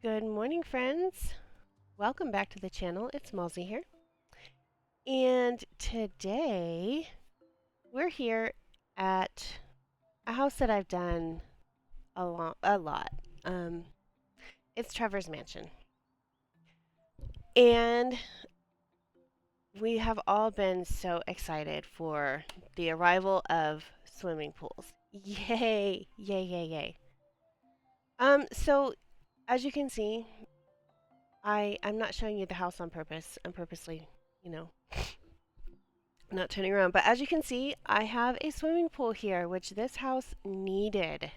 Good morning, friends. Welcome back to the channel. It's Malzy here. And today we're here at a house that I've done a lot. Um, it's Trevor's mansion. And we have all been so excited for the arrival of swimming pools. Yay! Yay, yay, yay. So as you can see, I'm not showing you the house on purpose. I'm purposely, you know, not turning around. But as you can see, I have a swimming pool here, which this house needed.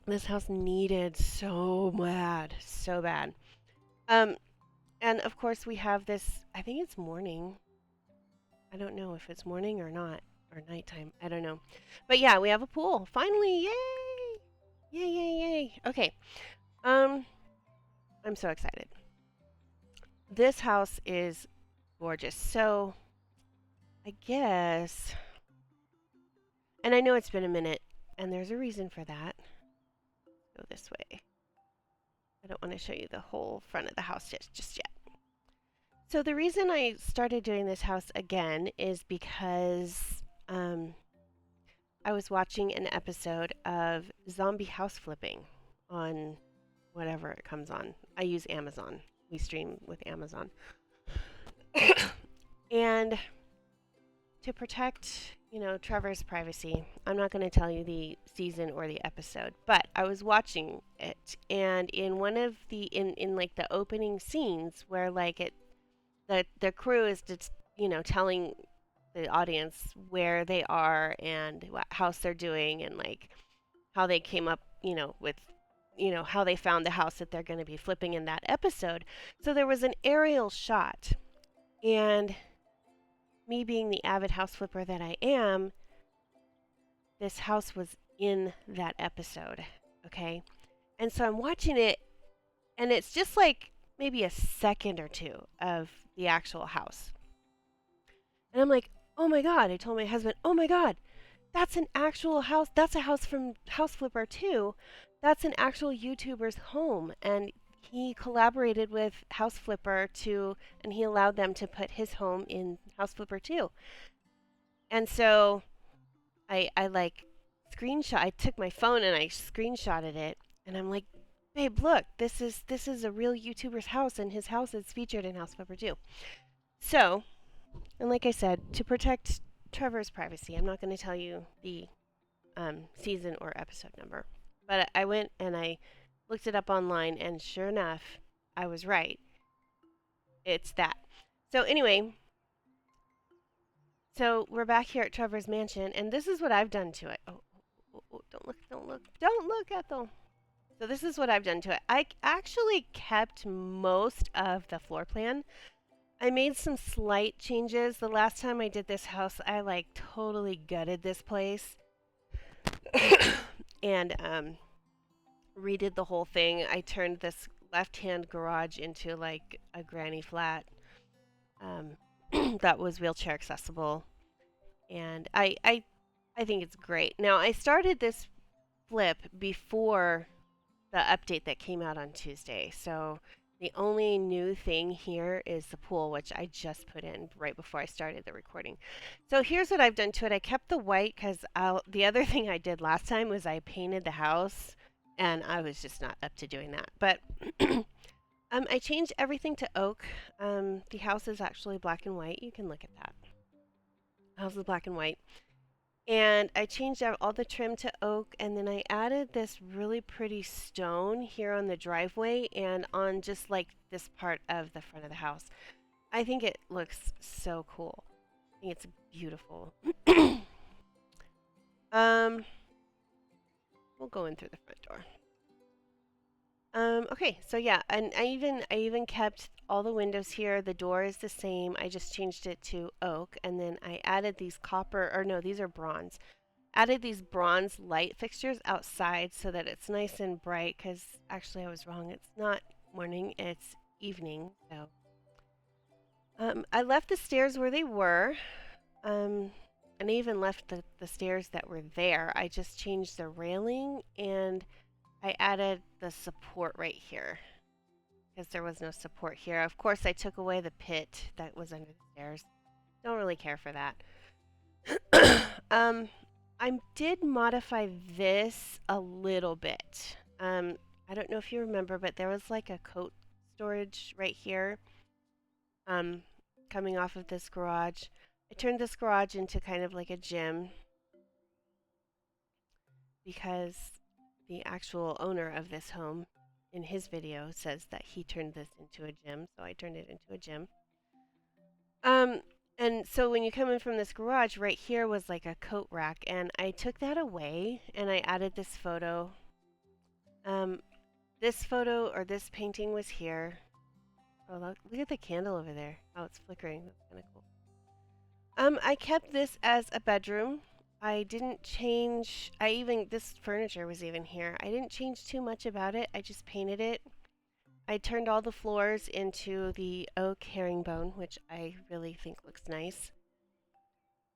This house needed so bad, so bad. Um, and of course we have this, I think it's morning. I don't know if it's morning or not, or nighttime. I don't know. But yeah, we have a pool. Finally, yay! Yay, yay, yay. Okay. Um, I'm so excited. This house is gorgeous. So, I guess, and I know it's been a minute, and there's a reason for that. Go this way. I don't want to show you the whole front of the house just yet. So the reason I started doing this house again is because I was watching an episode of zombie house flipping on whatever it comes on. I use Amazon. We stream with Amazon. And to protect, Trevor's privacy, I'm not going to tell you the season or the episode, but I was watching it, and in one of the in like the opening scenes where like the crew is just telling the audience where they are and what house they're doing and like how they came up with how they found the house that they're going to be flipping in that episode. So there was an aerial shot, and me being the avid house flipper that I am, this house was in that episode. Okay. And so I'm watching it, and it's just like maybe a second or two of the actual house. And I'm like, oh my God. I told my husband, oh my God, that's an actual house. That's a house from House Flipper 2. That's an actual YouTuber's home. And he collaborated with House Flipper to, and he allowed them to put his home in House Flipper 2. And so I like I took my phone and I screenshotted it, and I'm like, babe, look, this is a real YouTuber's house, and his house is featured in House Flipper 2. So, and like I said, to protect Trevor's privacy, I'm not going to tell you the season or episode number. But I went and I looked it up online, and sure enough, I was right. It's that. So anyway, so we're back here at Trevor's mansion, and this is what I've done to it. Oh, don't look, don't look, don't look, Ethel. So this is what I've done to it. I actually kept most of the floor plan. I made some slight changes. The last time I did this house, I like totally gutted this place and redid the whole thing. I turned this left-hand garage into like a granny flat that was wheelchair accessible, and I think it's great. Now I started this flip before the update that came out on Tuesday. So the only new thing here is the pool, which I just put in right before I started the recording. So here's what I've done to it. I kept the white because the other thing I did last time was I painted the house, and I was just not up to doing that. But I changed everything to oak. The house is actually black and white. You can look at that. The house is black and white. And I changed out all the trim to oak, and then I added this really pretty stone here on the driveway and on just like this part of the front of the house. I think it looks so cool. I think it's beautiful. um, we'll go in through the front door. Okay, so yeah, and I even kept all the windows here. The door is the same. I just changed it to oak, and then I added these copper, or no, these are bronze. Added these bronze light fixtures outside so that it's nice and bright, because actually I was wrong. It's not morning, it's evening. So I left the stairs where they were. Um, and I even left the stairs that were there. I just changed the railing and I added the support right here because there was no support here. Of course, I took away the pit that was under the stairs. Don't really care for that. um, I did modify this a little bit. I don't know if you remember, but there was like a coat storage right here, um, coming off of this garage. I turned this garage into kind of like a gym because the actual owner of this home in his video says that he turned this into a gym, so I turned it into a gym. Um, and so when you come in from this garage, right here was like a coat rack, and I took that away and I added this photo. Um, this photo or this painting was here. Oh, look at the candle over there. Oh, it's flickering. That's kind of cool. I kept this as a bedroom. I didn't change. This furniture was even here. I didn't change too much about it. I just painted it. I turned all the floors into the oak herringbone, which I really think looks nice.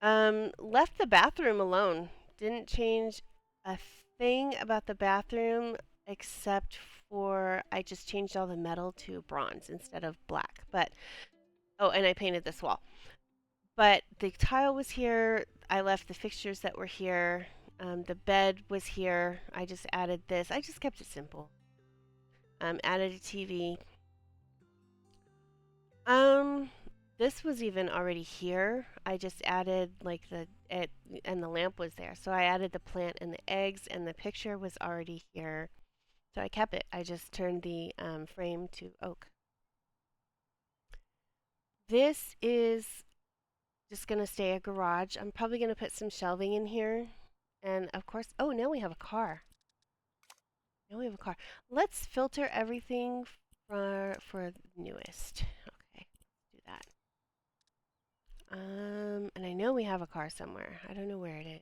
Left the bathroom alone. Didn't change a thing about the bathroom except for I just changed all the metal to bronze instead of black. But oh, and I painted this wall. But the tile was here. I left the fixtures that were here. The bed was here. I just added this. I just kept it simple. Added a TV. Um, this was even already here. I just added like and the lamp was there. So I added the plant and the eggs, and the picture was already here. So I kept it. I just turned the frame to oak. This is just gonna stay a garage. I'm probably gonna put some shelving in here. And of course, oh, now we have a car. Now we have a car. Let's filter everything for newest. Okay, let's do that. And I know we have a car somewhere. I don't know where it is.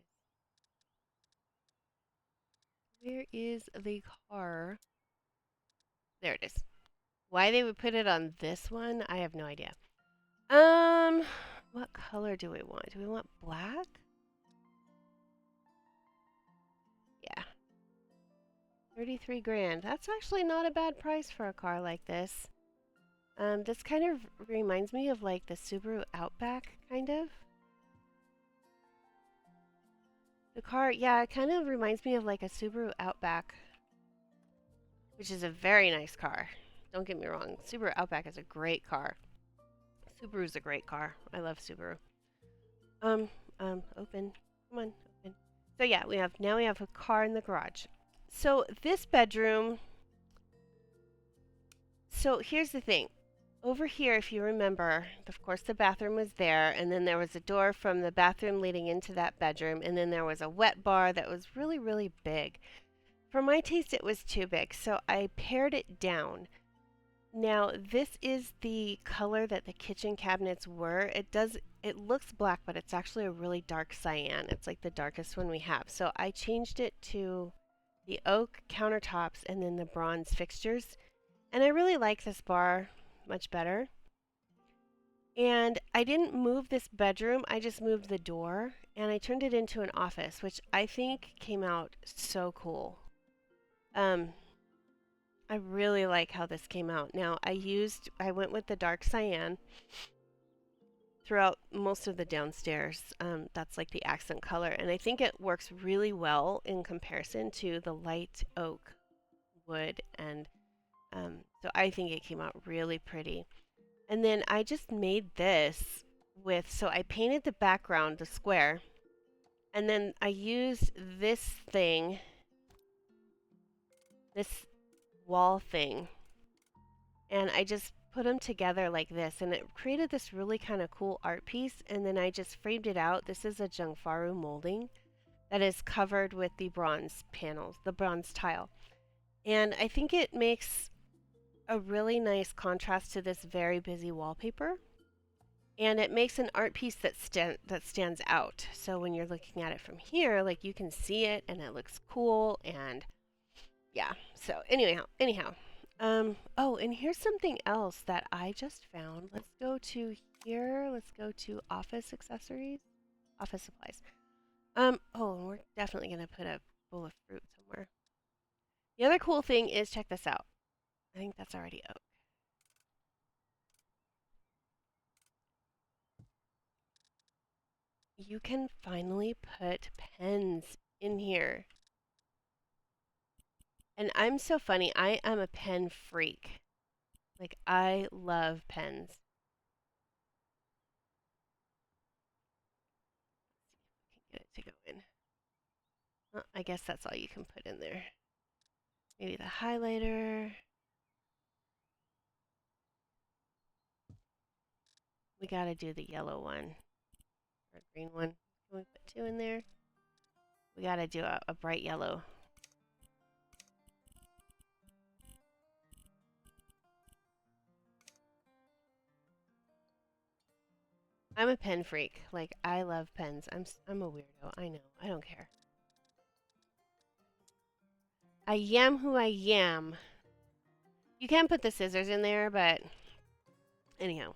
Where is the car? There it is. Why they would put it on this one, I have no idea. What color do we want? Do we want black? Yeah. 33 grand. That's actually not a bad price for a car like this. This kind of reminds me of like the Subaru Outback, kind of. The car, yeah, it kind of reminds me of like a Subaru Outback, which is a very nice car. Don't get me wrong, Subaru Outback is a great car. Subaru's a great car. I love Subaru. Um, open. Come on, open. So yeah, now we have a car in the garage. So this bedroom, so here's the thing. Over here, if you remember, of course the bathroom was there, and then there was a door from the bathroom leading into that bedroom, and then there was a wet bar that was really, really big. For my taste, it was too big, so I pared it down. Now, this is the color that the kitchen cabinets were. It looks black, but it's actually a really dark cyan. It's like the darkest one we have. So I changed it to the oak countertops and then the bronze fixtures. And I really like this bar much better. And I didn't move this bedroom, I just moved the door and I turned it into an office, which I think came out so cool. Um, I really like how this came out. Now, I went with the dark cyan throughout most of the downstairs. That's like the accent color, and I think it works really well in comparison to the light oak wood, and so I think it came out really pretty. And then I just made this so I painted the background, the square, and then I used this wall thing, and I just put them together like this, and it created this really kind of cool art piece, and then I just framed it out. This is a Jungfaru molding that is covered with the bronze panels, the bronze tile. And I think it makes a really nice contrast to this very busy wallpaper. And it makes an art piece that stands out. So when you're looking at it from here, like you can see it and it looks cool, and yeah. So anyhow. Oh, and here's something else that I just found. Let's go to here. Let's go to office accessories. Office supplies. Oh, and we're definitely gonna put a bowl of fruit somewhere. The other cool thing is, check this out. I think that's already oak. You can finally put pens in here. And I'm so funny. I am a pen freak. Like, I love pens. Let's see if we can get it to go in. Well, I guess that's all you can put in there. Maybe the highlighter. We gotta do the yellow one. Or green one. Can we put two in there? We gotta do a bright yellow. I'm a pen freak. Like, I love pens. I'm a weirdo. I know. I don't care. I am who I am. You can put the scissors in there, but anyhow.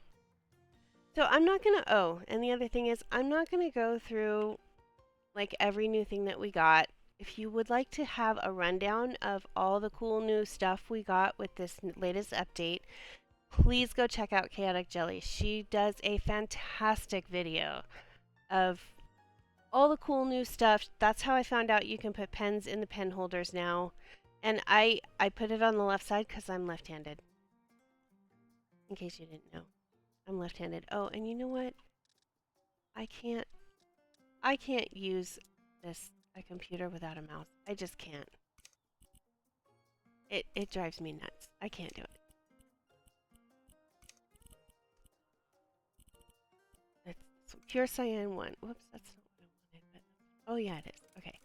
So I'm not gonna, oh, and the other thing is, I'm not gonna go through like every new thing that we got. If you would like to have a rundown of all the cool new stuff we got with this latest update, please go check out Chaotic Jelly. She does a fantastic video of all the cool new stuff. That's how I found out you can put pens in the pen holders now. And I put it on the left side because I'm left-handed. In case you didn't know. I'm left-handed. Oh, and you know what? I can't use a computer without a mouse. I just can't. It drives me nuts. I can't do it. It's pure cyan 1. Whoops, that's not what I wanted. But oh yeah, it is. Okay.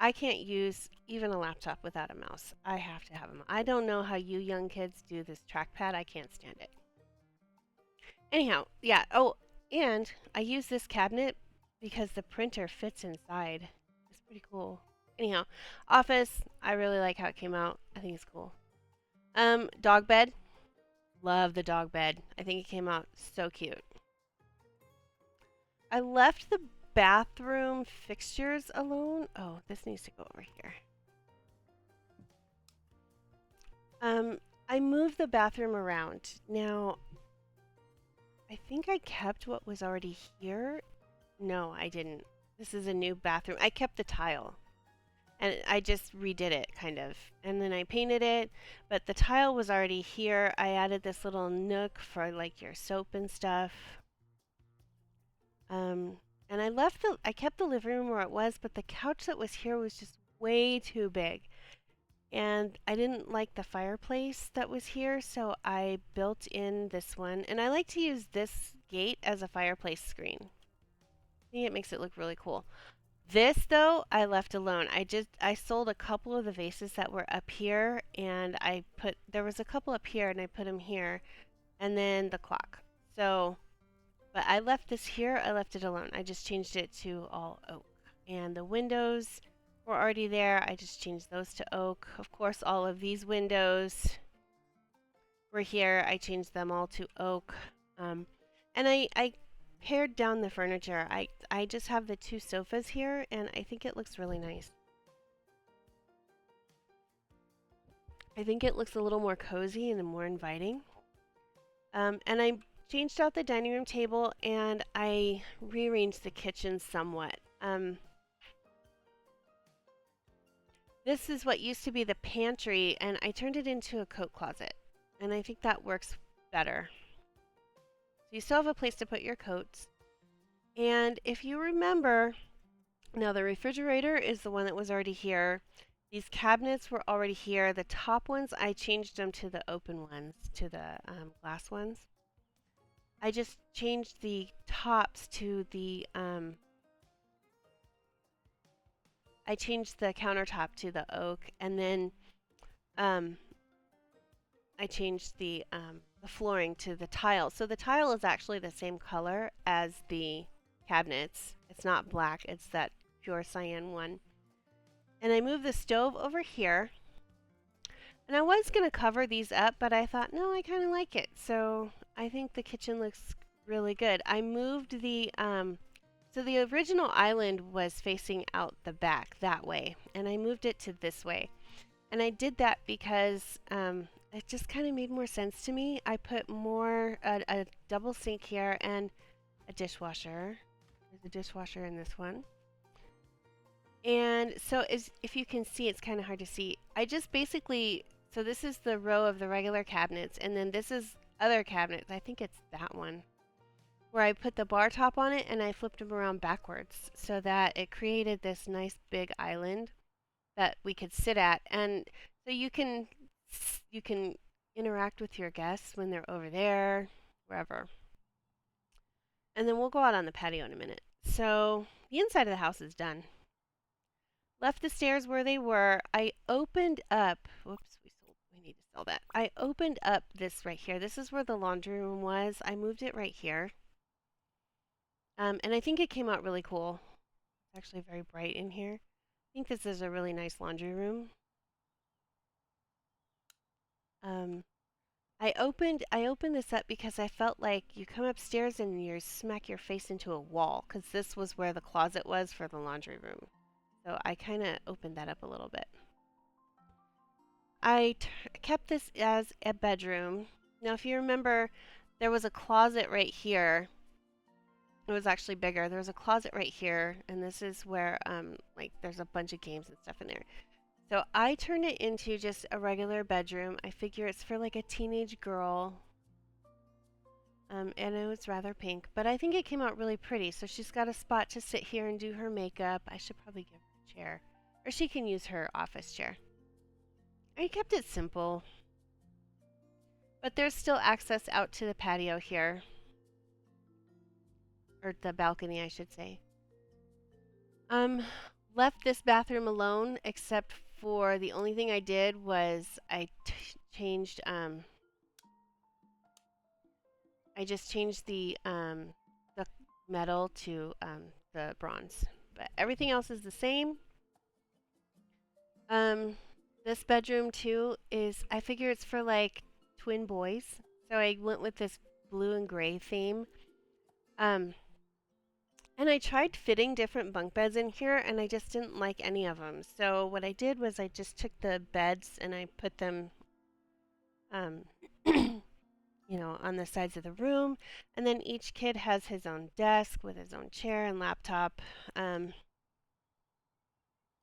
I can't use even a laptop without a mouse. I have to have a mouse. I don't know how you young kids do this trackpad. I can't stand it. Anyhow, yeah. Oh, and I use this cabinet because the printer fits inside. It's pretty cool. Anyhow, Office, I really like how it came out. I think it's cool. Dog bed. Love the dog bed. I think it came out so cute. I left the bathroom fixtures alone. Oh, this needs to go over here. I moved the bathroom around. Now, I think I kept what was already here. No, I didn't. This is a new bathroom. I kept the tile. And I just redid it, kind of. And then I painted it, but the tile was already here. I added this little nook for like your soap and stuff. And I kept the living room where it was, but the couch that was here was just way too big. And I didn't like the fireplace that was here, so I built in this one. And I like to use this gate as a fireplace screen. I think it makes it look really cool. This though, I left alone. I sold a couple of the vases that were up here, and there was a couple up here and I put them here, and then the clock. So, but I left this here, I left it alone. I just changed it to all oak. And the windows were already there. I just changed those to oak. Of course, all of these windows were here. I changed them all to oak. And I pared down the furniture. I just have the two sofas here, and I think it looks really nice. I think it looks a little more cozy and more inviting. And I changed out the dining room table, and I rearranged the kitchen somewhat. This is what used to be the pantry, and I turned it into a coat closet. And I think that works better. So you still have a place to put your coats. And if you remember, now the refrigerator is the one that was already here. These cabinets were already here. The top ones, I changed them to the open ones, to the glass ones. I just changed the tops to the, I changed the countertop to the oak, and then I changed the flooring to the tile. So the tile is actually the same color as the cabinets. It's not black, it's that pure cyan one. And I moved the stove over here. And I was going to cover these up, but I thought, no, I kind of like it. So I think the kitchen looks really good. I moved the So the original island was facing out the back that way, and I moved it to this way. And I did that because it just kind of made more sense to me. I put a double sink here and a dishwasher. There's a dishwasher in this one. And so if you can see, it's kind of hard to see. I just basically, so this is the row of the regular cabinets, and then this is other cabinets. I think it's that one, where I put the bar top on it and I flipped them around backwards so that it created this nice big island that we could sit at. And so you can interact with your guests when they're over there, wherever. And then we'll go out on the patio in a minute. So the inside of the house is done. Left the stairs where they were. I opened up. Whoops, we need to sell that. I opened up this right here. This is where the laundry room was. I moved it right here. And I think it came out really cool. It's actually very bright in here. I think this is a really nice laundry room. Um, I opened this up because I felt like you come upstairs and you smack your face into a wall because this was where the closet was for the laundry room. So I kind of opened that up a little bit. Kept this as a bedroom. Now, if you remember, there was a closet right here. It was actually bigger. There was a closet right here, and this is where like there's a bunch of games and stuff in there. So I turned it into just a regular bedroom. I figure it's for like a teenage girl. And it was rather pink, but I think it came out really pretty. So she's got a spot to sit here and do her makeup. I should probably give her a chair, or she can use her office chair. I kept it simple, but there's still access out to the patio here, or the balcony, I should say. Um, Left this bathroom alone, except for the only thing I did was changed I just changed the metal to the bronze, but everything else is the same. Um, this bedroom too is, I figure it's for like twin boys, so I went with this blue and gray theme. Um, and I tried fitting different bunk beds in here, and I just didn't like any of them. So what I did was I just took the beds and I put them, um, on the sides of the room, and then each kid has his own desk with his own chair and laptop.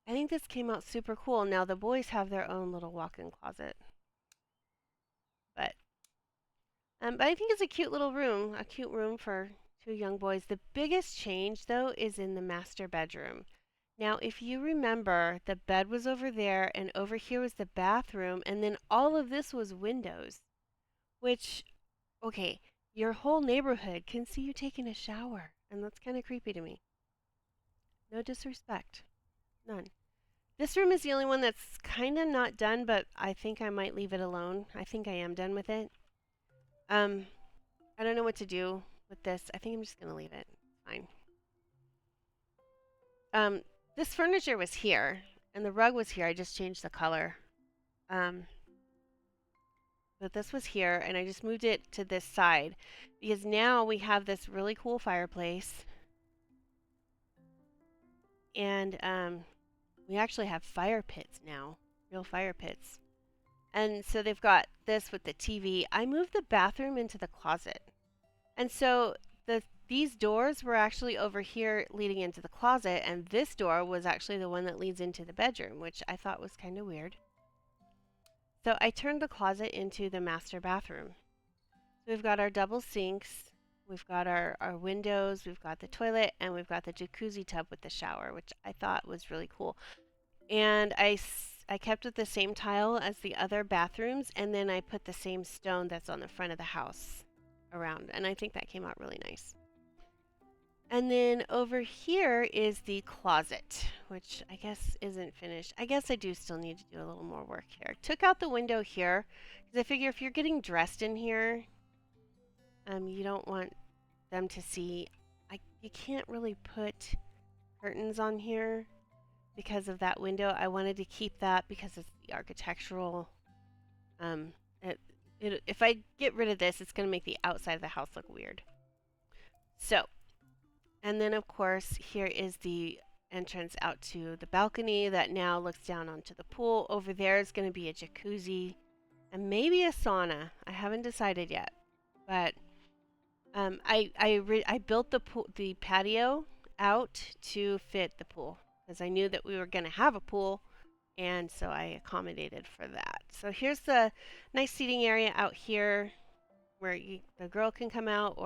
I think this came out super cool. Now the boys have their own little walk-in closet, but but I think it's a cute room for two young boys. The biggest change though is in the master bedroom. Now, if you remember, the bed was over there, and over here was the bathroom, and then all of this was windows, which, okay, your whole neighborhood can see you taking a shower, and that's kind of creepy to me. No disrespect, none. This room is the only one that's kind of not done, but I think I might leave it alone. I think I am done with it. Um, I don't know what to do with this. I think I'm just gonna leave it. Fine. Um, this furniture was here, and the rug was here. I just changed the color. Um, but this was here, and I just moved it to this side because now we have this really cool fireplace, and we actually have fire pits now, real fire pits. And so they've got this with the TV. I moved the bathroom into the closet. And so these doors were actually over here leading into the closet, and this door was actually the one that leads into the bedroom, which I thought was kind of weird. So I turned the closet into the master bathroom. So we've got our double sinks, we've got our windows, we've got the toilet, and we've got the jacuzzi tub with the shower, which I thought was really cool. And I kept it the same tile as the other bathrooms, and then I put the same stone that's on the front of the house around, and I think that came out really nice. And then over here is the closet, which I guess isn't finished. I guess I do still need to do a little more work here. Took out the window here because I figure if you're getting dressed in here, you don't want them to see. You can't really put curtains on here because of that window. I wanted to keep that because it's the architectural. Um, if I get rid of this, it's going to make the outside of the house look weird. So And then, of course, here is the entrance out to the balcony that now looks down onto the pool. Over there is going to be a jacuzzi and maybe a sauna. I haven't decided yet, but I built the patio out to fit the pool because I knew that we were going to have a pool, and so I accommodated for that. So here's the nice seating area out here where the girl can come out,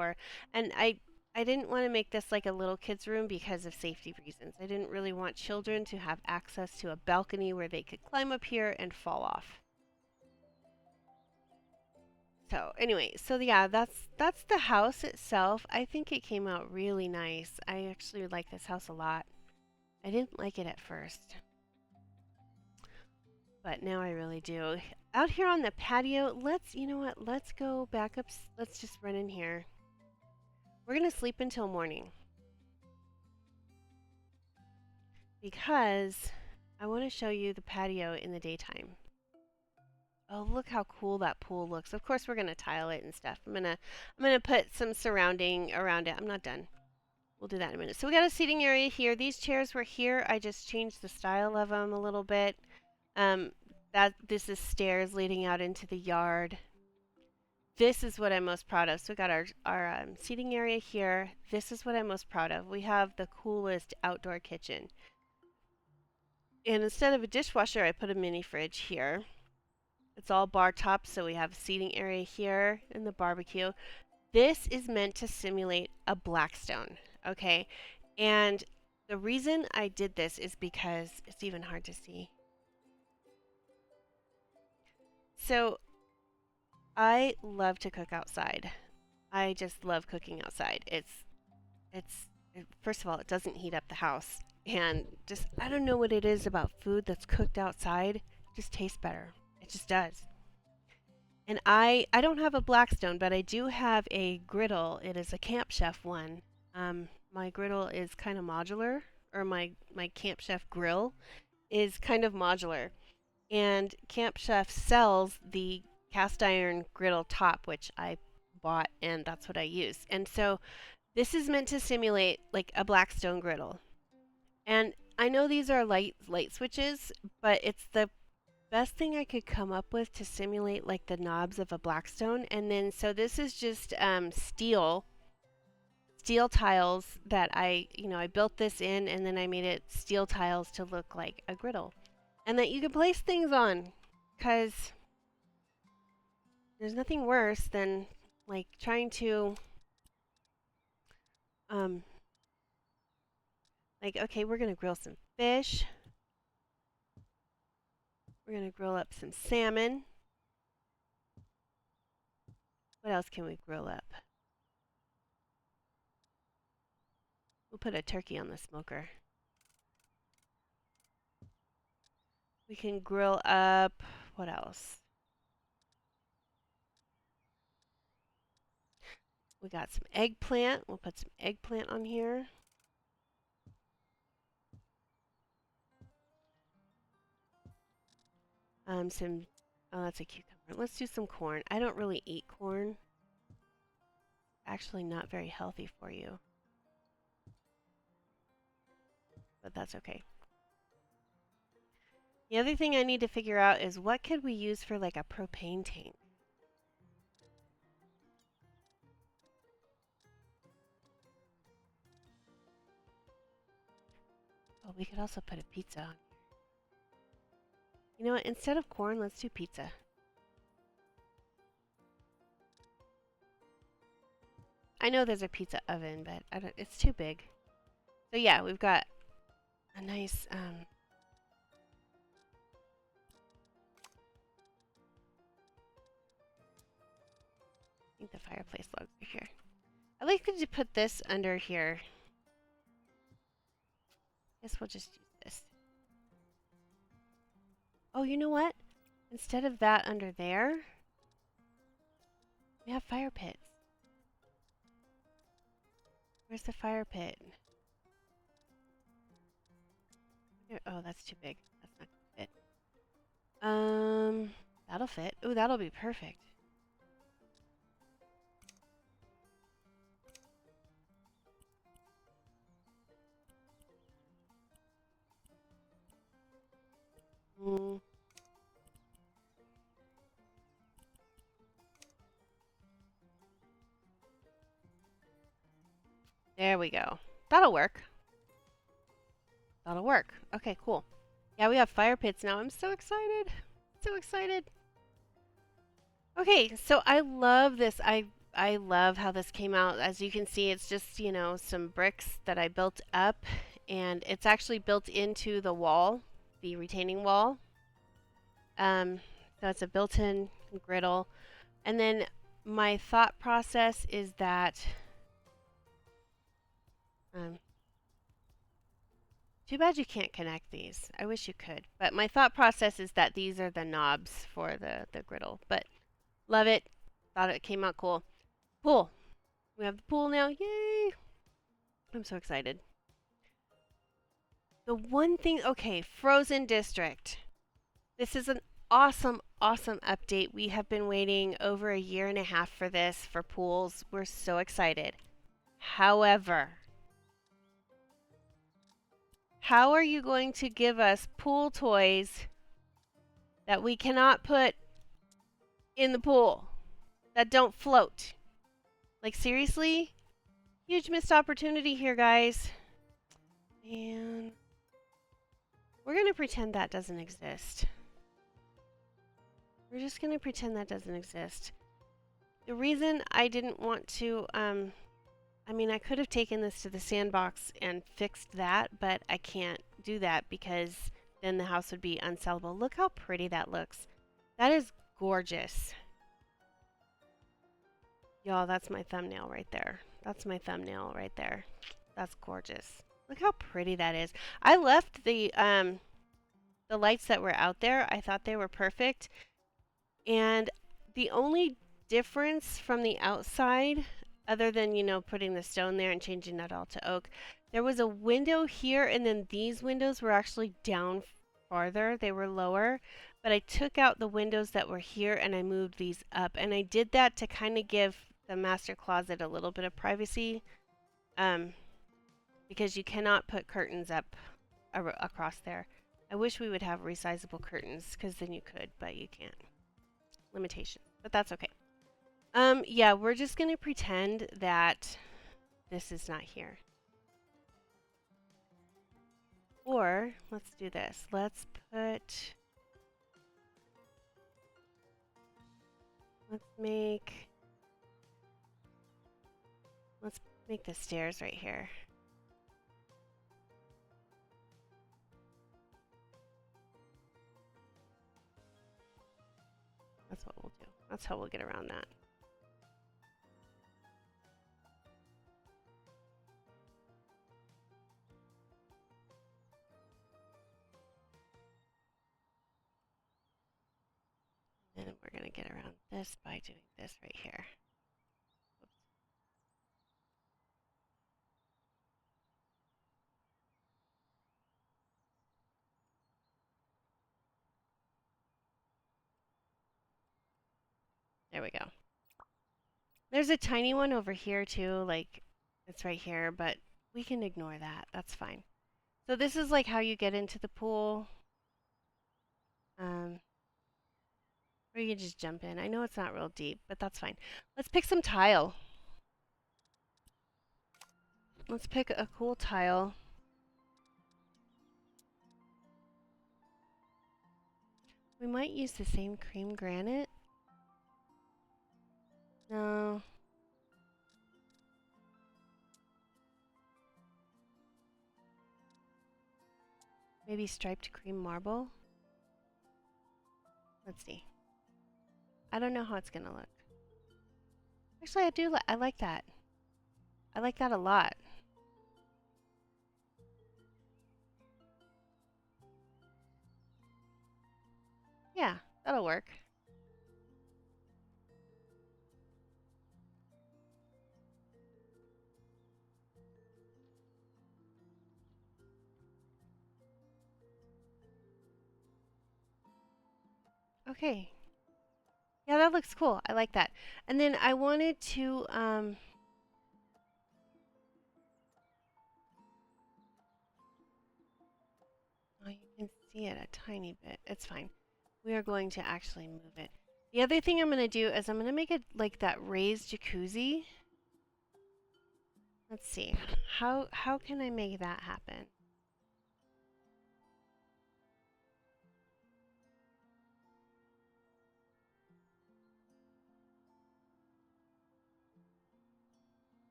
and I didn't want to make this like a little kids room because of safety reasons. I didn't really want children to have access to a balcony where they could climb up here and fall off. So anyway, so yeah, that's the house itself. I think it came out really nice. I actually like this house a lot. I didn't like it at first, but now I really do. Out here on the patio, you know what? Let's go back up. Let's just run in here. We're gonna sleep until morning because I want to show you the patio in the daytime. Oh, look how cool that pool looks. Of course, we're gonna tile it and stuff. I'm gonna put some surrounding around it. I'm not done. We'll do that in a minute. So we got a seating area here. These chairs were here. I just changed the style of them a little bit. Um, this is stairs leading out into the yard. This is what I'm most proud of. So we got our seating area here. This is what I'm most proud of. We have the coolest outdoor kitchen. And instead of a dishwasher, I put a mini fridge here. It's all bar top, so we have a seating area here and the barbecue. This is meant to simulate a Blackstone, okay? And the reason I did this is because it's even hard to see. So I love to cook outside. I just love cooking outside. First of all, it doesn't heat up the house. And just, I don't know what it is about food that's cooked outside. It just tastes better. It just does. And I don't have a Blackstone, but I do have a griddle. It is a Camp Chef one. My griddle is kind of modular, or my Camp Chef grill is kind of modular. And Camp Chef sells the cast iron griddle top, which I bought, and that's what I use. And so this is meant to simulate like a Blackstone griddle. And I know these are light switches, but it's the best thing I could come up with to simulate like the knobs of a Blackstone. And then so this is just steel tiles that I built this in, and then I made it steel tiles to look like a griddle, and that you can place things on, because there's nothing worse than like trying to um like, okay, we're gonna grill some fish. We're gonna grill up some salmon. What else can we grill up? We'll put a turkey on the smoker. We can grill up, what else? We got some eggplant. We'll put some eggplant on here. Oh, that's a cucumber. Let's do some corn. I don't really eat corn. Actually, not very healthy for you, but that's okay. The other thing I need to figure out is what could we use for like a propane tank? Oh, we could also put a pizza on. You know what? Instead of corn, let's do pizza. I know there's a pizza oven, but it's too big. So yeah, we've got a nice I think the fireplace logs are here. I like to put this under here. Guess we'll just use this. Oh, you know what? Instead of that under there, we have fire pits. Where's the fire pit? Oh, that's too big. That's not gonna fit. That'll fit. Ooh, that'll be perfect. There we go. That'll work. That'll work. Okay, cool. Yeah, we have fire pits now. I'm so excited. So excited. Okay, so I love this. I love how this came out. As you can see, it's just, some bricks that I built up, and it's actually built into the wall, the retaining wall. Um, so it's a built-in griddle. And then my thought process is that um, too bad you can't connect these. I wish you could. But my thought process is that these are the knobs for the griddle. But love it. Thought it came out cool. Pool. We have the pool now. Yay! I'm so excited. The one thing, okay, Frozen District. This is an awesome, awesome update. We have been waiting over a year and a half for this for pools. We're so excited. However, how are you going to give us pool toys that we cannot put in the pool, that don't float? Like, seriously? Huge missed opportunity here, guys. And we're going to pretend that doesn't exist. We're just going to pretend that doesn't exist. The reason I didn't want to, I mean, I could have taken this to the sandbox and fixed that, but I can't do that because then the house would be unsellable. Look how pretty that looks. That is gorgeous. Y'all, that's my thumbnail right there. That's my thumbnail right there. That's gorgeous. Look how pretty that is. I left the lights that were out there. I thought they were perfect. And the only difference from the outside, other than, putting the stone there and changing that all to oak, there was a window here, and then these windows were actually down farther. They were lower, but I took out the windows that were here and I moved these up. And I did that to kind of give the master closet a little bit of privacy, because you cannot put curtains up across there. I wish we would have resizable curtains, because then you could, but you can't. Limitation, but that's okay. Yeah, we're just gonna pretend that this is not here. Or let's do this. Let's make the stairs right here. That's what we'll do. That's how we'll get around that. And we're going to get around this by doing this right here. Oops. There we go. There's a tiny one over here too, like it's right here, but we can ignore that. That's fine. So this is like how you get into the pool. Or you can just jump in. I know it's not real deep, but that's fine. Let's pick some tile. Let's pick a cool tile. We might use the same cream granite. No. Maybe striped cream marble. Let's see. I don't know how it's gonna look. Actually, I like that. I like that a lot. Yeah, that'll work. Okay. Yeah, that looks cool. I like that. And then I wanted to, oh, you can see it a tiny bit. It's fine. We are going to actually move it. The other thing I'm going to do is I'm going to make it like that raised jacuzzi. Let's see. How can I make that happen?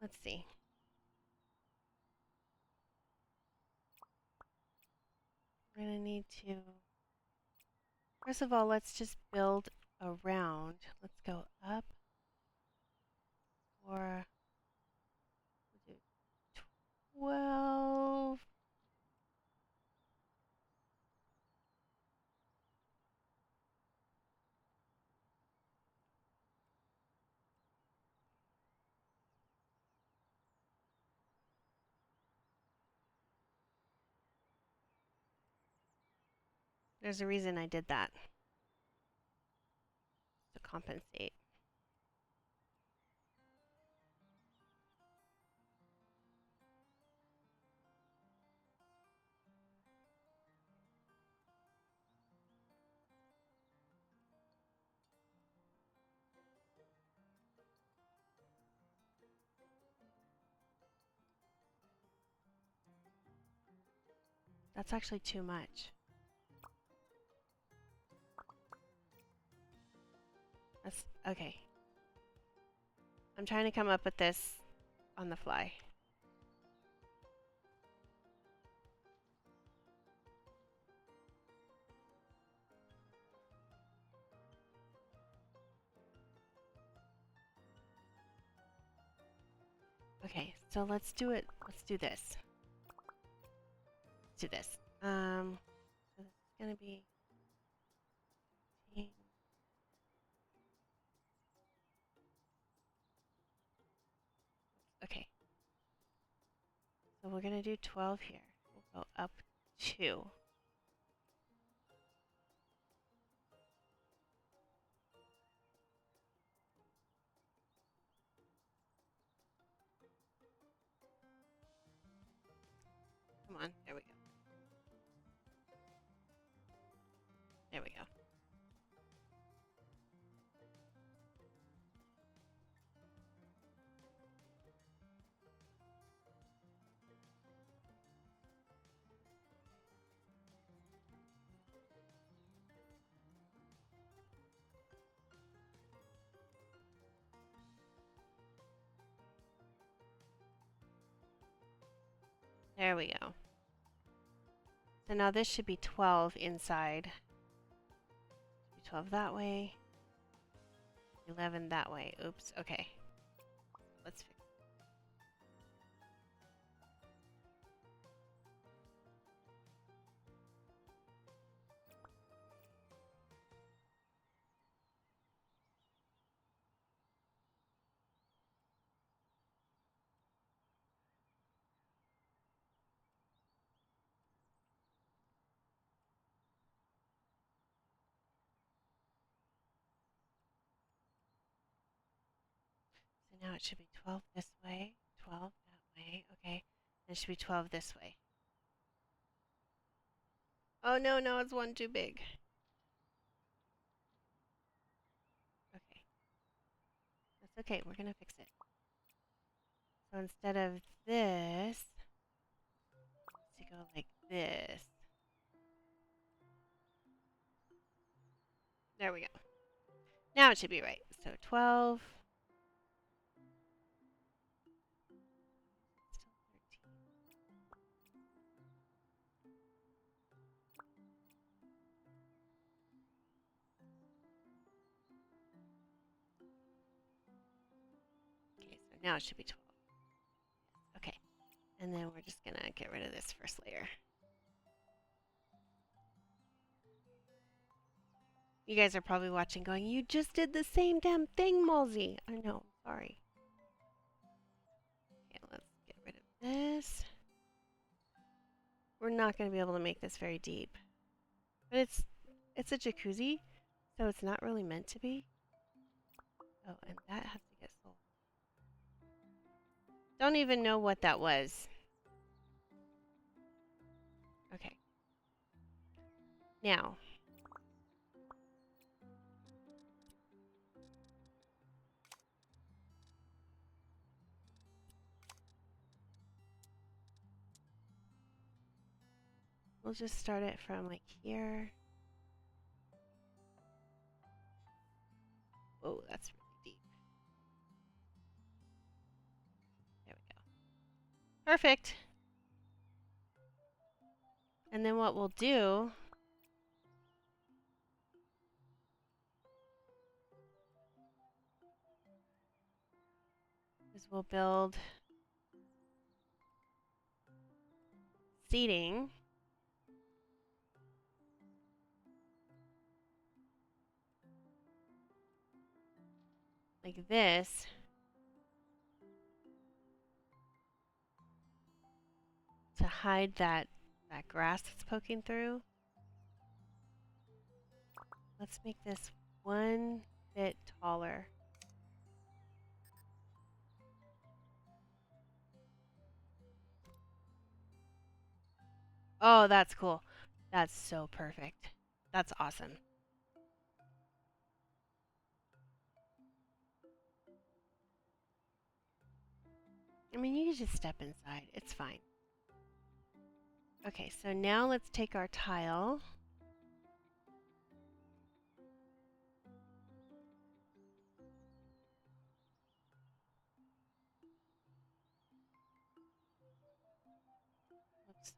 Let's see. We're gonna need to, first of all, let's just build around. Let's go up for 12. There's a reason I did that, to compensate. That's actually too much. That's okay. I'm trying to come up with this on the fly. Okay, so let's do it. Let's do this. Let's do this. So this is gonna be 15. Okay. So we're gonna do 12 here. We'll go up 2. Come on, there we go. There we go. There we go. So now this should be 12 inside. 12 that way. 11 that way. Oops, okay. Let's fix it. So now it should be 12 this way, 12 that way. Okay. And it should be 12 this way. Oh no, no, it's one too big. Okay. That's okay, we're gonna fix it. So instead of this, to go like this. There we go. Now it should be right. So 12. Still 13. Okay, so now it should be 12. Okay. And then we're just gonna get rid of this first layer. You guys are probably watching going, you just did the same damn thing, Malzy. I know, sorry. Okay, let's get rid of this. We're not going to be able to make this very deep. But it's a jacuzzi, so it's not really meant to be. Oh, and that has to get sold. Don't even know what that was. Okay. Now, we'll just start it from like here. Oh, that's really deep. There we go. Perfect. And then what we'll do is we'll build seating. Like this. To hide that grass that's poking through. Let's make this 1 bit taller. Oh, that's cool. That's so perfect. That's awesome. I mean, you can just step inside. It's fine. Okay, so now let's take our tile. Oops.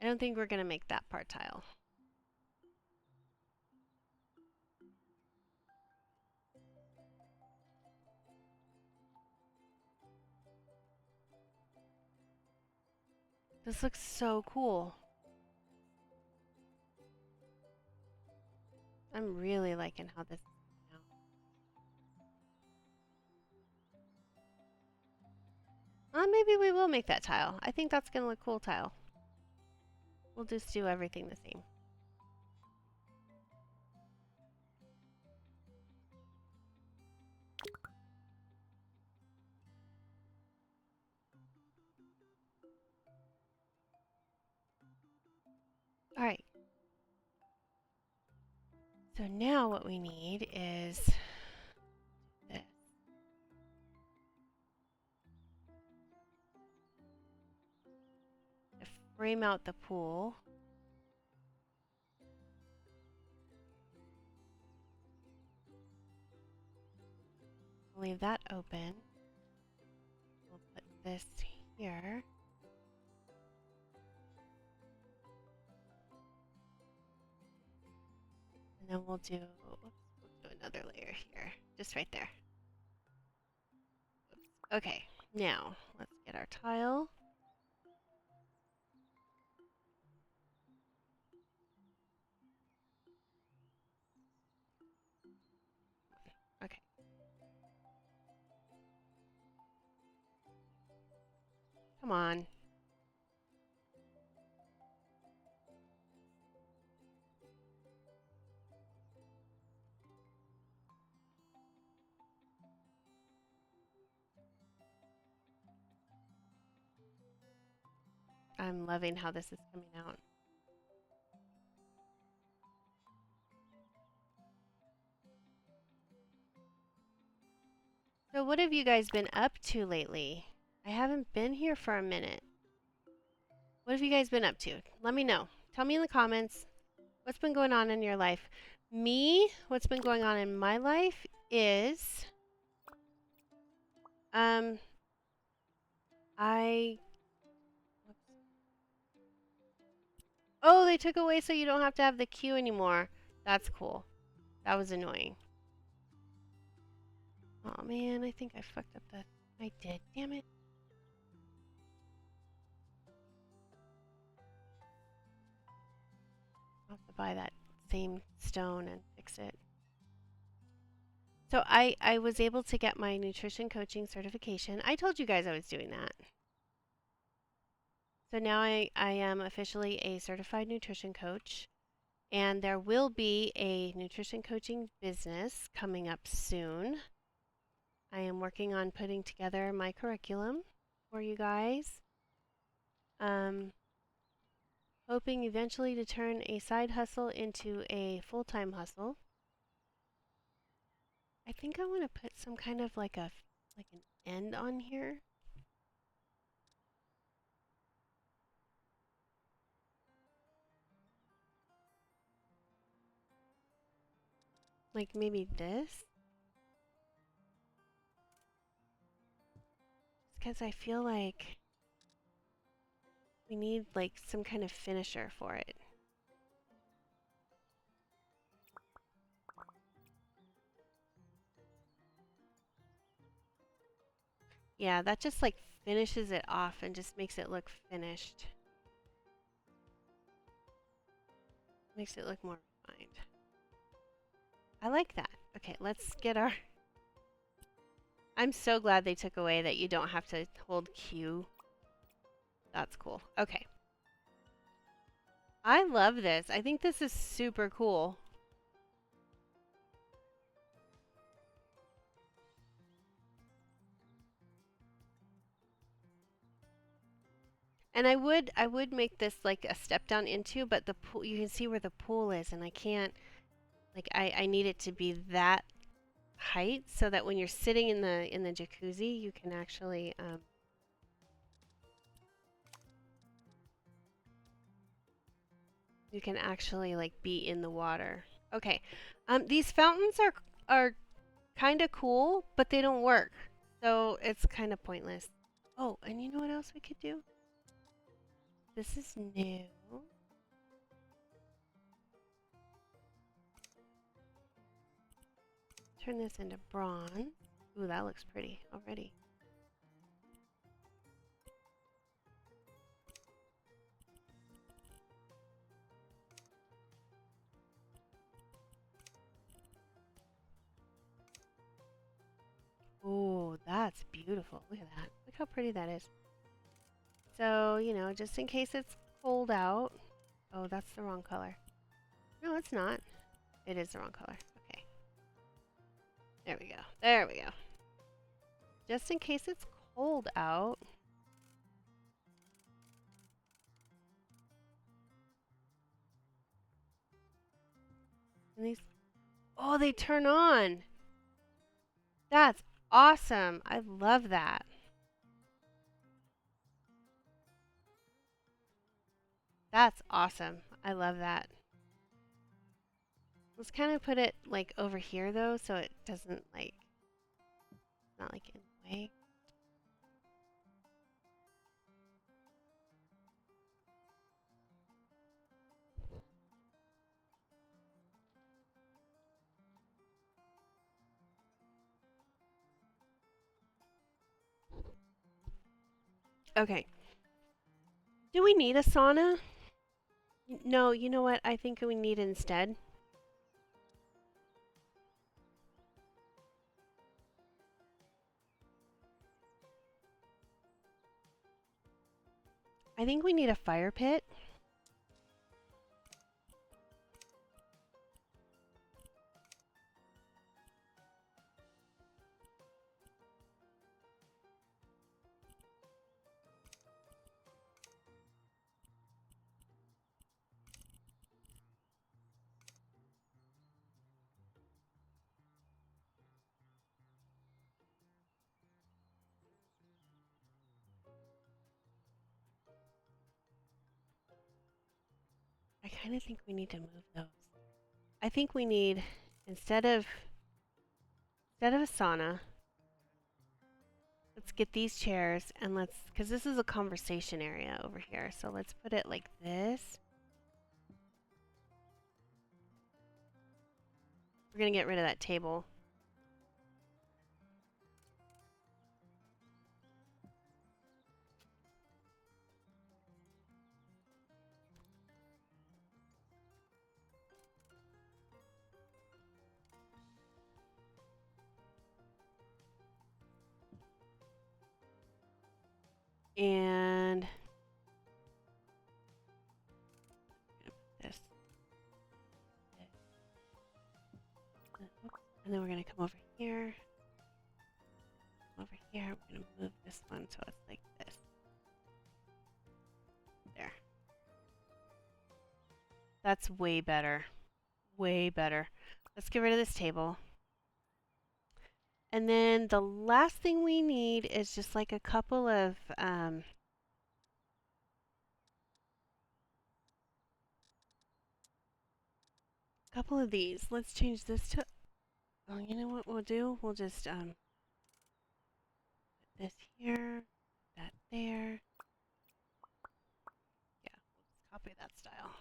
I don't think we're going to make that part tile. This looks so cool. I'm really liking how this is coming out. Maybe we will make that tile. I think that's going to look cool tile. We'll just do everything the same. All right. So now what we need is this. To frame out the pool. We'll leave that open. We'll put this here. And then we'll do, oops, we'll do another layer here, just right there. Oops. Okay, now let's get our tile. Okay. Come on. I'm loving how this is coming out. So what have you guys been up to lately? I haven't been here for a minute. What have you guys been up to? Let me know. Tell me in the comments what's been going on in your life. Me, what's been going on in my life is I oh, they took away so you don't have to have the queue anymore. That's cool. That was annoying. Oh man, I think I fucked up the I did. Damn it. I'll have to buy that same stone and fix it. So I was able to get my nutrition coaching certification. I told you guys I was doing that. So now I am officially a certified nutrition coach, and there will be a nutrition coaching business coming up soon. I am working on putting together my curriculum for you guys. Hoping eventually to turn a side hustle into a full-time hustle. I think I want to put some kind of like an end on here. Like maybe this? Because I feel like we need like some kind of finisher for it. Yeah, that just like finishes it off and just makes it look finished. Makes it look more refined. I like that. Okay, let's get our... I'm so glad they took away that you don't have to hold Q. That's cool. Okay. I love this. I think this is super cool. And I would make this like a step down into, but the pool, you can see where the pool is, and I can't, like I need it to be that height so that when you're sitting in the jacuzzi, you can actually like be in the water. Okay. These fountains are kind of cool, but they don't work. So it's kind of pointless. Oh, and you know what else we could do? This is new. Turn this into bronze. Ooh, that looks pretty already. Oh, that's beautiful. Look at that. Look how pretty that is. So, you know, just in case it's cold out. Oh, that's the wrong color. No, it's not. It is the wrong color. Okay. There we go. There we go. Just in case it's cold out. And these, oh, they turn on. That's awesome. I love that. That's awesome. I love that. Let's kind of put it like over here though, so it doesn't like, not like in the way. Okay. Do we need a sauna? No, you know what I think we need instead? I think we need a fire pit. I kind of think we need to move those. I think we need, instead of a sauna, let's get these chairs and let's, because this is a conversation area over here, so let's put it like this. We're gonna get rid of that table. And this. And then we're gonna come over here. Over here, we're gonna move this one so it's like this. There. That's way better. Way better. Let's get rid of this table. And then the last thing we need is just like a couple of these. Let's change this to Oh, you know what we'll do? We'll just put this here, that there. Yeah, we'll just copy that style.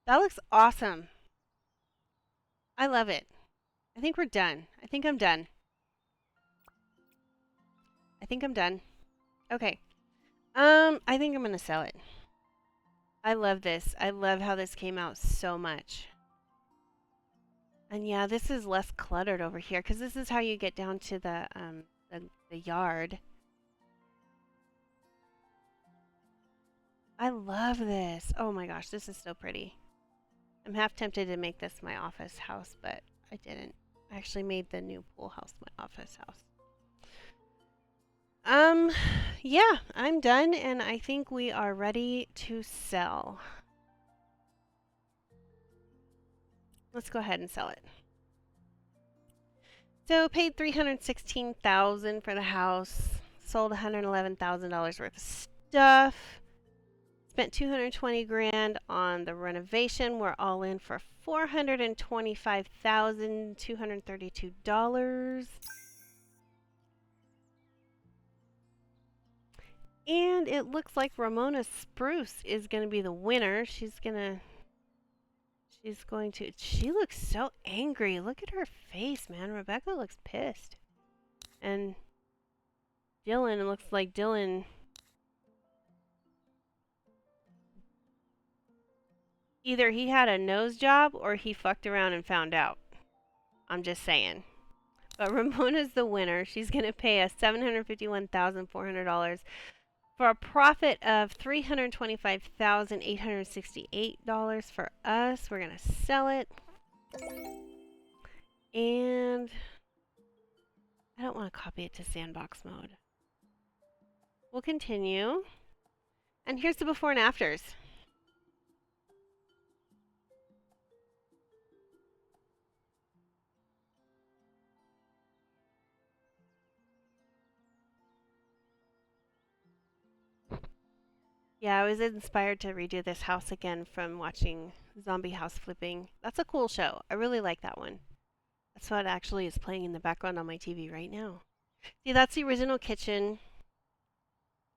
That looks awesome. I love it. I think we're done. I think I'm done. I think I'm done. Okay. I think I'm gonna sell it. I love this. I love how this came out so much. And yeah, this is less cluttered over here because this is how you get down to the yard. I love this. Oh my gosh, this is so pretty. I'm half tempted to make this my office house, but I didn't. I actually made the new pool house my office house. Um, yeah, I'm done and I think we are ready to sell. Let's go ahead and sell it. So paid $316,000 for the house, sold $111,000 worth of stuff, spent 220 grand on the renovation. We're all in for $425,232. And it looks like Ramona Spruce is going to be the winner. She's going to, she looks so angry. Look at her face, man. Rebecca looks pissed. And Dylan looks like Dylan. Either he had a nose job or he fucked around and found out. I'm just saying. But Ramona's the winner. She's going to pay us $751,400 for a profit of $325,868 for us. We're going to sell it. And I don't want to copy it to sandbox mode. We'll continue. And here's the before and afters. Yeah, I was inspired to redo this house again from watching Zombie House Flipping. That's a cool show. I really like that one. That's what actually is playing in the background on my TV right now. See, that's the original kitchen.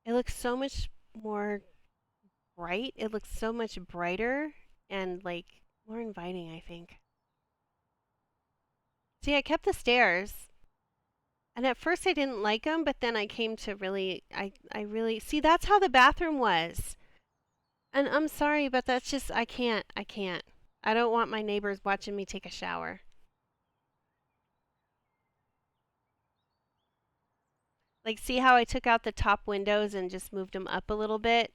It looks so much more bright. It looks so much brighter and like more inviting, I think. See, I kept the stairs. And at first I didn't like them, but then I came to really, I really, see, that's how the bathroom was. And I'm sorry, but that's just, I can't. I don't want my neighbors watching me take a shower. Like, see how I took out the top windows and just moved them up a little bit?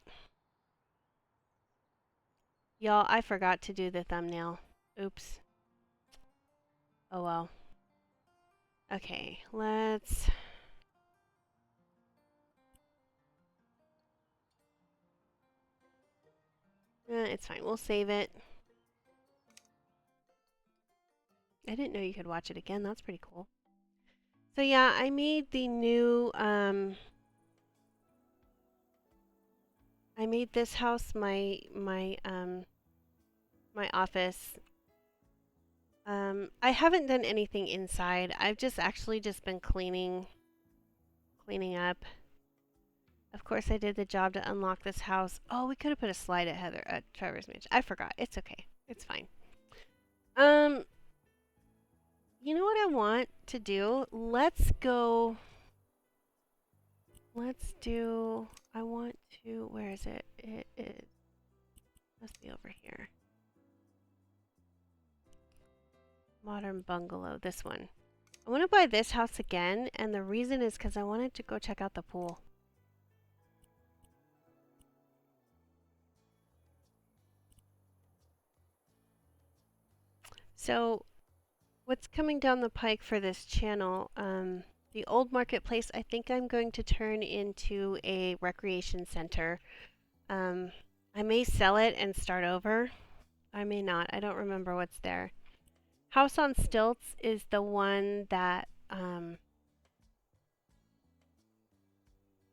Y'all, I forgot to do the thumbnail. Oops. Oh well. Okay, let's... it's fine. We'll save it. I didn't know you could watch it again. That's pretty cool. So yeah, I made the new, I made this house my office. I haven't done anything inside. I've just actually just been cleaning up. Of course, I did the job to unlock this house. Oh, we could have put a slide at Trevor's mansion. I forgot. It's okay. It's fine. Um, you know what I want to do? Let's go. Let's do. I want to. Where is it? It must be over here. Modern bungalow. This one. I want to buy this house again, and the reason is because I wanted to go check out the pool. So, what's coming down the pike for this channel? The old marketplace, I think I'm going to turn into a recreation center. I may sell it and start over. I may not. I don't remember what's there. House on Stilts is the one that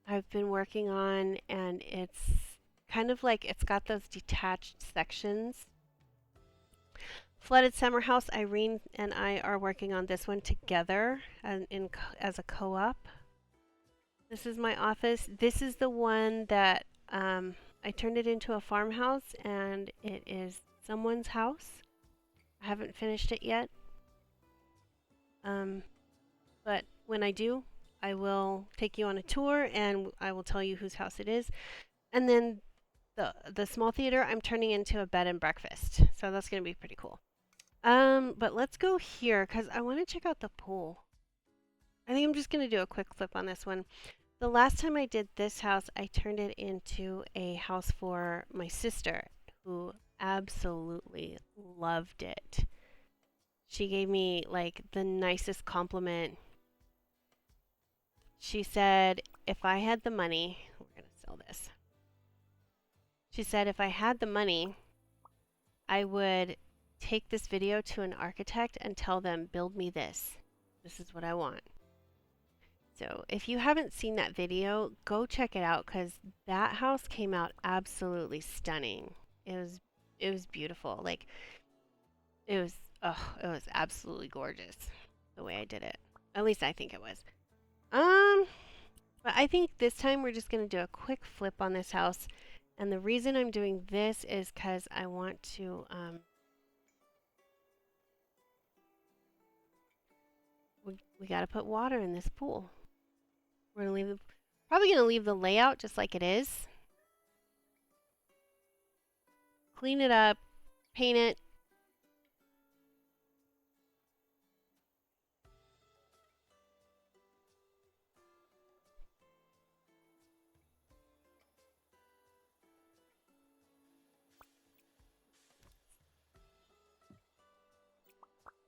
I've been working on, and it's kind of like it's got those detached sections. Flooded Summer House, Irene and I are working on this one together as a co-op. This is my office. This is the one that I turned it into a farmhouse, and it is someone's house. I haven't finished it yet, um, but when I do, I will take you on a tour, and I will tell you whose house it is. And then the small theater I'm turning into a bed and breakfast, so that's gonna be pretty cool. But let's go here because I want to check out the pool. I think I'm just gonna do a quick flip on this one. The last time I did this house, I turned it into a house for my sister, who absolutely loved it. She gave me like the nicest compliment. She said, if I had the money, we're going to sell this. She said, if I had the money, I would take this video to an architect and tell them, build me this. This is what I want. So if you haven't seen that video, go check it out because that house came out absolutely stunning. It was it was beautiful. Like it was absolutely gorgeous the way I did it. At least I think it was. Um, but I think this time we're just gonna do a quick flip on this house. And the reason I'm doing this is because I want to we gotta put water in this pool. We're gonna probably gonna leave the layout just like it is. Clean it up, paint it.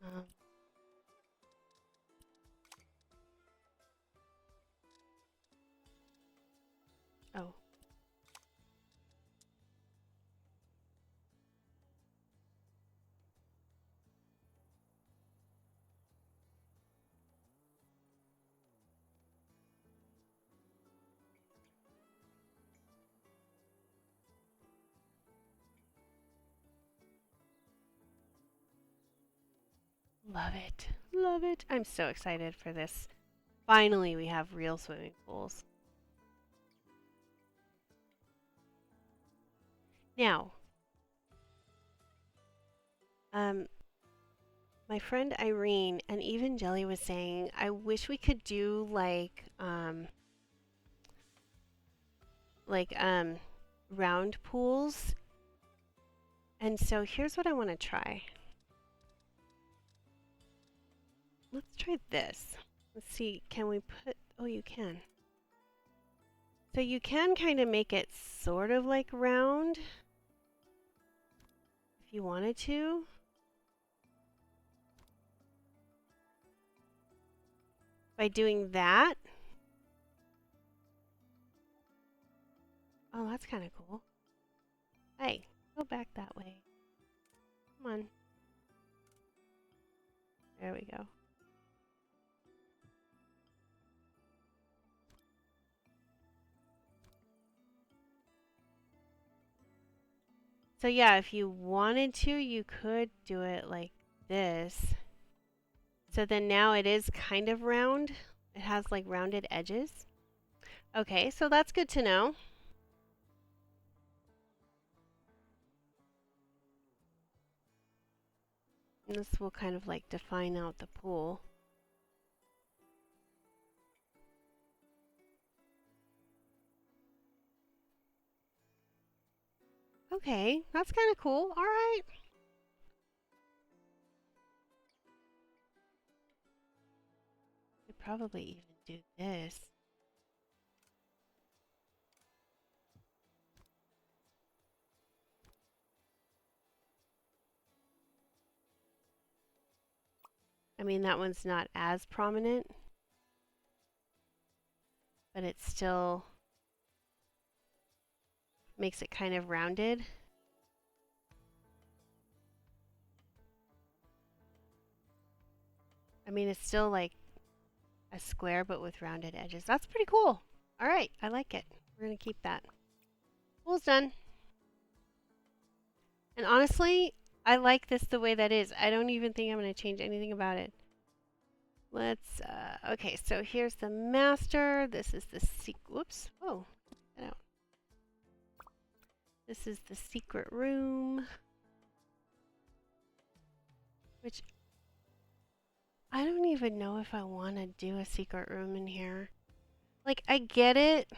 Um, oh, love it. Love it. I'm so excited for this. Finally, we have real swimming pools. Now, um, my friend Irene and even Jelly was saying, I wish we could do like round pools. And so here's what I want to try. Let's try this. Let's see, can we put, oh, you can. So you can kind of make it sort of like round if you wanted to. By doing that. Oh, that's kind of cool. Hey, go back that way. Come on. There we go. So yeah, if you wanted to, you could do it like this. So then now it is kind of round. It has like rounded edges. Okay, so that's good to know. And this will kind of like define out the pool. Okay, that's kind of cool. All right. Could probably even do this. I mean, that one's not as prominent, but it still makes it kind of rounded. I mean, it's still like a square, but with rounded edges. That's pretty cool. All right, I like it. We're going to keep that. Pool's done. And honestly, I like this the way that is. I don't even think I'm going to change anything about it. Let's, okay, so here's the master. This is the whoops. Oh, get out. This is the secret room. Which, I don't even know if I want to do a secret room in here. Like, I get it.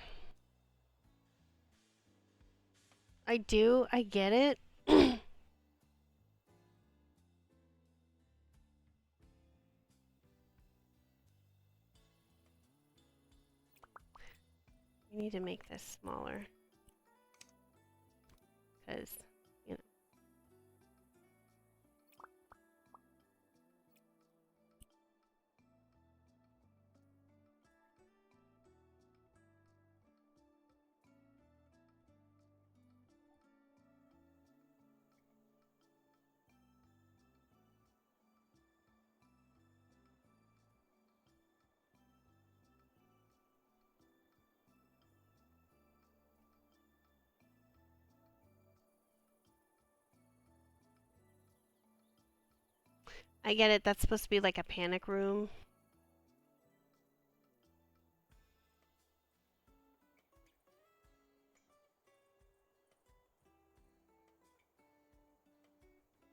I do. I get it. We need to make this smaller. Because, you know. I get it. That's supposed to be like a panic room.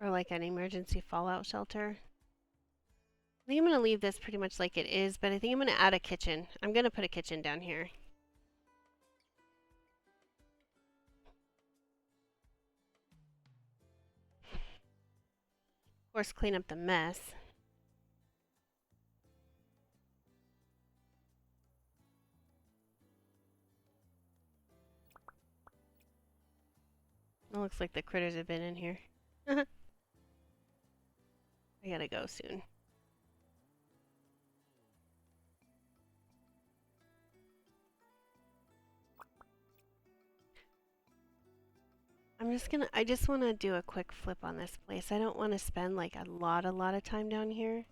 Or like an emergency fallout shelter. I think I'm going to leave this pretty much like it is, but I think I'm going to add a kitchen. I'm going to put a kitchen down here. Of course, clean up the mess. It looks like the critters have been in here. I gotta go soon. I just want to do a quick flip on this place. I don't want to spend like a lot of time down here.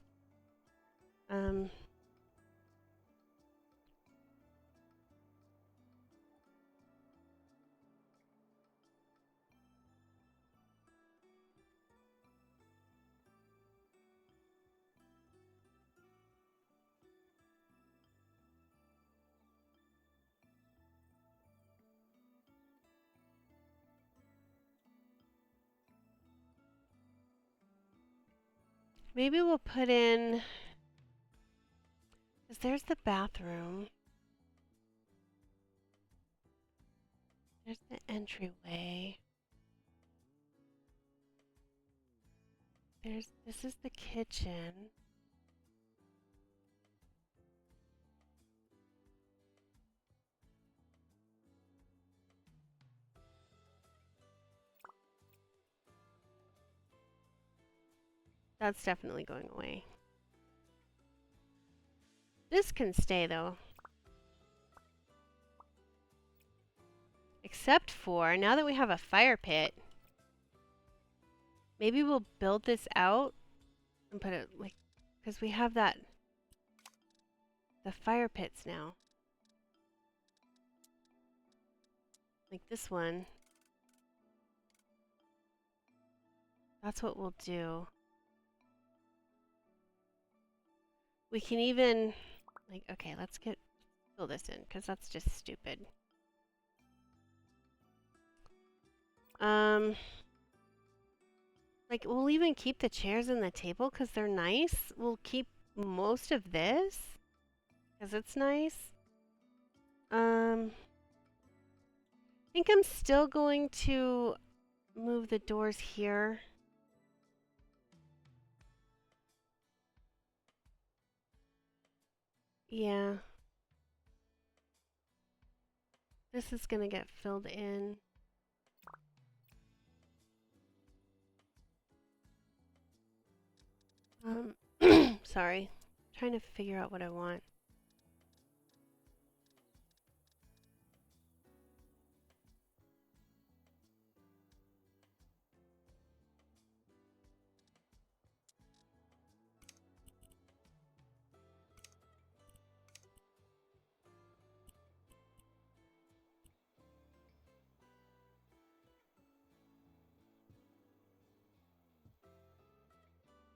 Maybe we'll put in, because there's the bathroom. There's the entryway. This is the kitchen. That's definitely going away. This can stay though. Except for, now that we have a fire pit, maybe we'll build this out and put it like, because we have the fire pits now. Like this one. That's what we'll do. We can even, like, okay, let's fill this in, because that's just stupid. Like, we'll even keep the chairs and the table, because they're nice. We'll keep most of this, because it's nice. I think I'm still going to move the doors here. Yeah. This is gonna get filled in. Sorry. I'm trying to figure out what I want.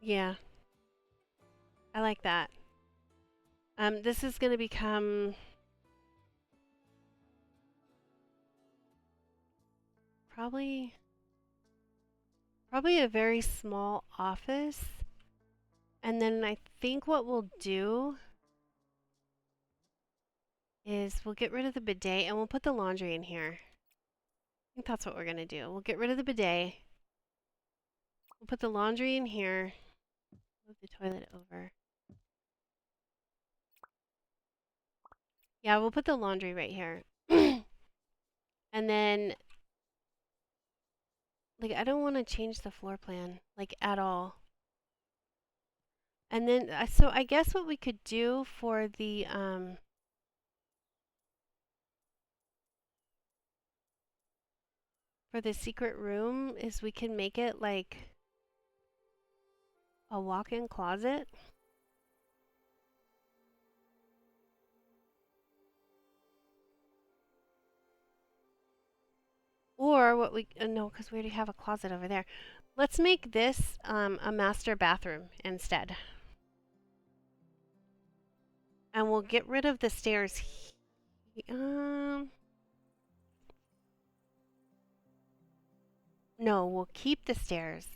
Yeah, I like that. This is gonna become probably probably a very small office. And then I think what we'll do is we'll get rid of the bidet and we'll put the laundry in here. I think that's what we're gonna do. We'll get rid of the bidet. We'll put the laundry in here. Move the toilet over. Yeah, we'll put the laundry right here. And then, like, I don't want to change the floor plan, like, at all. And then, so I guess what we could do for the secret room is we can make it like a walk-in closet. Or what we, no, because we already have a closet over there. Let's make this a master bathroom instead. And we'll get rid of the stairs. No, we'll keep the stairs.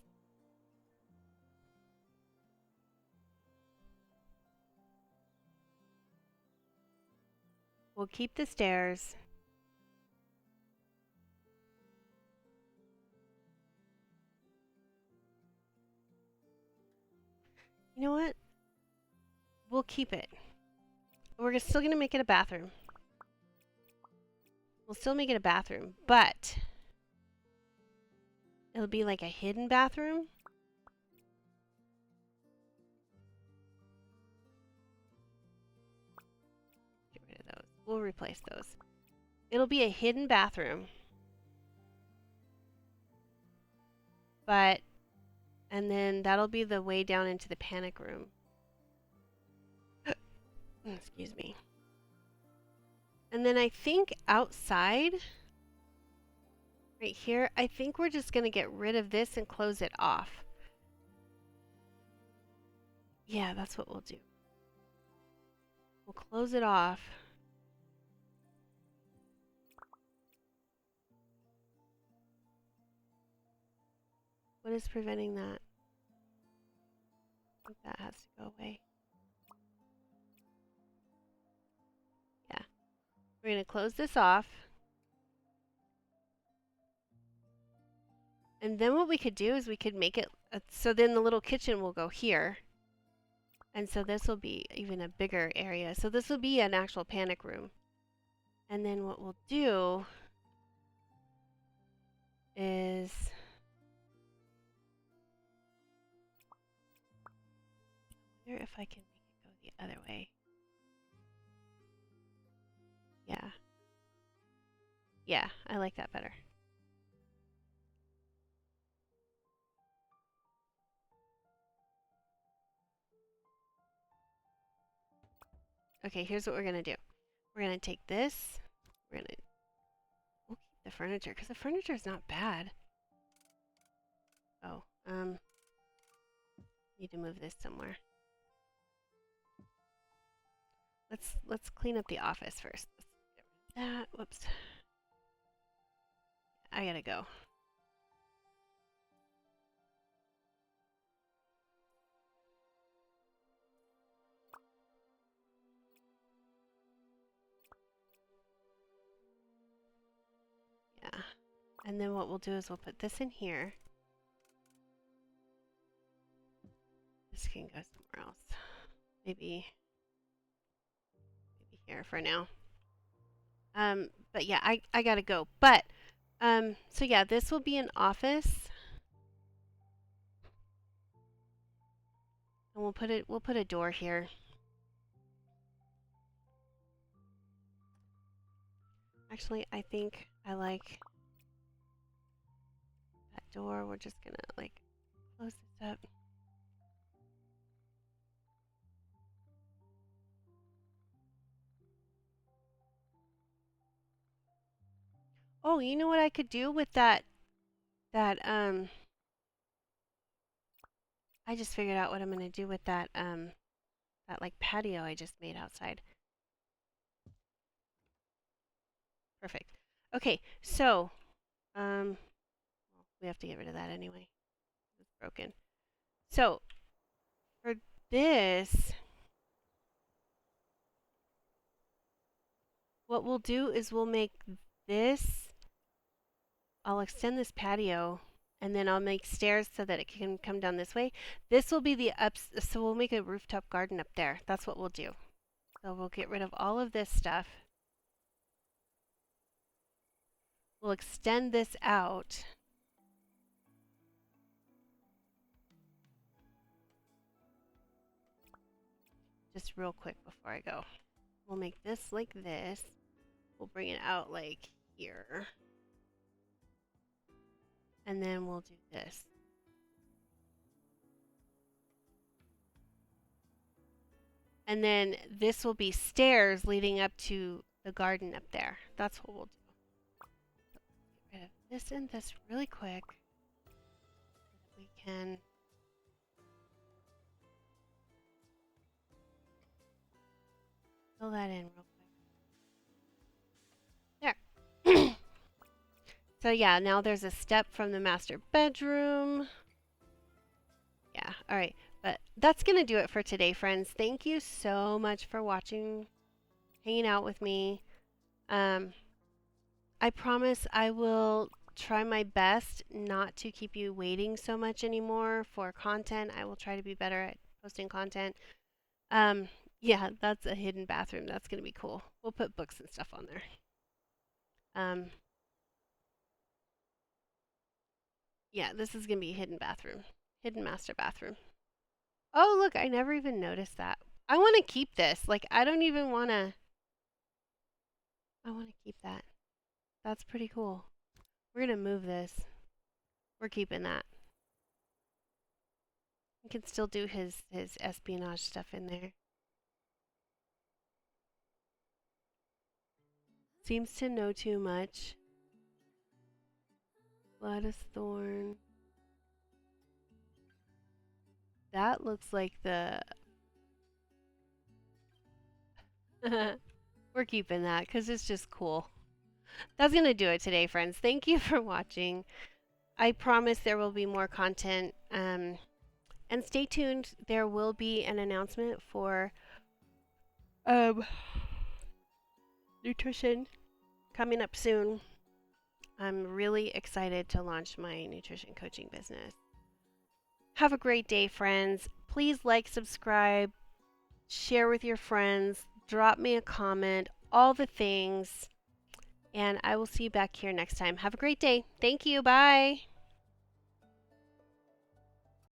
We'll keep the stairs. You know what? We'll keep it. We're still going to make it a bathroom. We'll still make it a bathroom, but it'll be like a hidden bathroom. Get rid of those. We'll replace those. It'll be a hidden bathroom. But, and then that'll be the way down into the panic room. Excuse me. And then I think outside, right here, I think we're just going to get rid of this and close it off. Yeah, that's what we'll do. We'll close it off. What is preventing that? I think that has to go away. Yeah. We're going to close this off. And then what we could do is we could make it, so then the little kitchen will go here. And so this will be even a bigger area. So this will be an actual panic room. And then what we'll do is I wonder if I can make it go the other way. Yeah. Yeah, I like that better. Okay, here's what we're gonna do. We're gonna take this. We'll keep the furniture because the furniture is not bad. Oh, need to move this somewhere. Let's clean up the office first. Let's get rid of that. Whoops. I gotta go. Yeah. And then what we'll do is we'll put this in here. This can go somewhere else. Maybe here for now. But yeah, I gotta go. But so yeah, this will be an office. And we'll put a door here. Actually, I think I like that door. We're just gonna like close this up. Oh, you know what I could do with that I just figured out what I'm gonna do with that like patio I just made outside. Perfect. Okay, so um, we have to get rid of that anyway. It's broken. So for this, what we'll do is we'll make this. I'll extend this patio, and then I'll make stairs so that it can come down this way. This will be the ups. So we'll make a rooftop garden up there. That's what we'll do. So we'll get rid of all of this stuff. We'll extend this out. Just real quick before I go. We'll make this like this. We'll bring it out like here. And then we'll do this. And then this will be stairs leading up to the garden up there. That's what we'll do. Get rid of this and this really quick so that we can fill that in real quick. There. So yeah, now there's a step from the master bedroom. Yeah, all right. But that's going to do it for today, friends. Thank you so much for watching, hanging out with me. I promise I will try my best not to keep you waiting so much anymore for content. I will try to be better at posting content. Um, yeah, that's a hidden bathroom. That's going to be cool. We'll put books and stuff on there. Yeah, this is going to be a hidden bathroom. Hidden master bathroom. Oh, look, I never even noticed that. I want to keep this. Like, I don't even want to. I want to keep that. That's pretty cool. We're going to move this. We're keeping that. He can still do his espionage stuff in there. Seems to know too much. Gladys Thorn. That looks like the... We're keeping that because it's just cool. That's going to do it today, friends. Thank you for watching. I promise there will be more content. And stay tuned. There will be an announcement for nutrition coming up soon. I'm really excited to launch my nutrition coaching business. Have a great day, friends. Please like, subscribe, share with your friends, drop me a comment, all the things. And I will see you back here next time. Have a great day. Thank you. Bye.